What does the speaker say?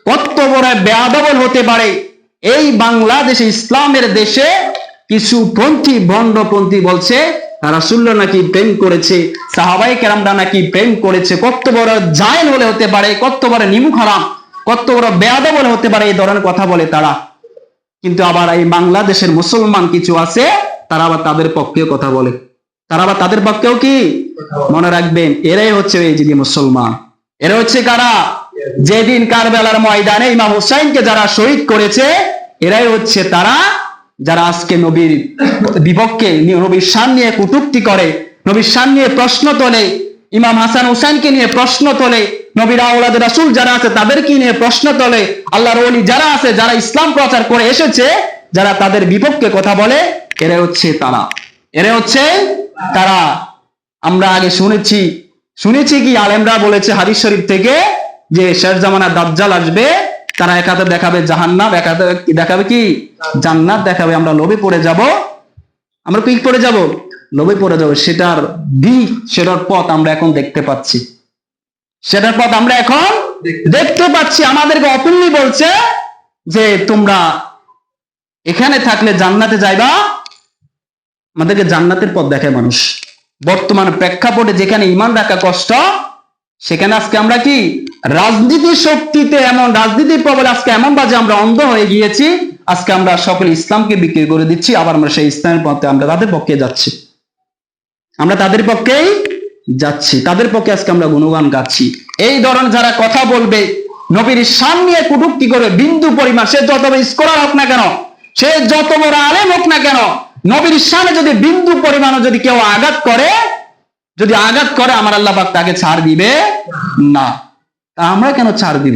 কত বড় বেয়াদবল হতে পারে। এই বাংলাদেশে, ইসলামের দেশে কিছু পন্থী ভণ্ডপন্থী বলছে রাসূলুল্লাহ নাকি প্রেম করেছে, সাহাবায়ে কেরামরা নাকি প্রেম করেছে। কত বড় জায়েল হলে হতে পারে, কত বড় নিমুখ হারাম, কত বড় বেয়াদবল হতে পারে, এই ধরনের কথা বলে তারা। কিন্তু আবার এই বাংলাদেশের মুসলমান কিছু আছে, তারা আবার তাদের পক্ষেও কথা বলে, তারা আবার তাদের পক্ষেও কি মনে রাখবেন, এরাই হচ্ছে এই যিনি মুসলমান। এরা হচ্ছে কারা? যেদিন কারবালার ময়দানে ইমাম হুসাইনকে যারা শহীদ করেছে, এরাই হচ্ছে তারা যারা আজকে নবীর বিপক্ষে, নবীর শান নিয়ে কটূক্তি করে, নবীর শান নিয়ে প্রশ্ন তোলে, ইমাম হাসান হুসাইনকে নিয়ে প্রশ্ন তোলে, নবীর আওলাদ রাসূল যারা আছে তাদেরকে নিয়ে প্রশ্ন তোলে, আল্লাহর ওলি যারা আছে, যারা ইসলাম প্রচার করে এসেছে, যারা তাদের বিপক্ষে কথা বলে, এরা হচ্ছে তারা, এরা হচ্ছে তারা। আমরা আগে শুনেছি কি আলেমরা বলেছে হাদিস শরীফ থেকে যে শেষ জামানায় দাজ্জাল আসবে, তারা এক হাতে দেখাবে জাহান্নাম, এক হাতে দেখাবে কি জান্নাত দেখাবে। আমরা লোভে পড়ে যাব, আমরা কি পড়ে যাব? লোভে পড়ে যাব। সেটার দিক, সেটার পথ আমরা এখন দেখতে পাচ্ছি, সেটার পথ আমরা এখন দেখতে পাচ্ছি। আমাদেরকে অপূর্ণি বলছে যে তোমরা এখানে থাকলে জান্নাতে যাইবা, আমাদেরকে জান্নাতের পথ দেখায় মানুষ। বর্তমান প্রেক্ষাপটে যেখানে ঈমান রাখা কষ্ট, সেখানে আজকে আমরা কি রাজনীতির শক্তিতে, এমন রাজনীতির প্রবল আজকে এমন বাজে আমরা অন্ধ হয়ে গিয়েছি, আজকে আমরা সকলে ইসলামকে বিক্রি করে দিচ্ছি, আবার আমরা সেই ইসলামের পথে আমরা তাদের পক্ষে যাচ্ছি, আমরা তাদের পক্ষেই যাচ্ছি, তাদের পক্ষে আজকে আমরা গুণগান গাচ্ছি। এই ধরনের যারা কথা বলবে, নবীর শান নিয়ে কটূক্তি করবে, বিন্দু পরিমাণ, সে যত বড় স্কলার হোক না কেন, সে যত বড় আলেম হোক না কেন, নবীর শানে যদি বিন্দু পরিমাণও যদি কেউ আঘাত করে, যদি আঘাত করে, আমার আল্লাহ পাক তাকে ছাড় দিবে না। তা আমরা কেন ছাড় দিব?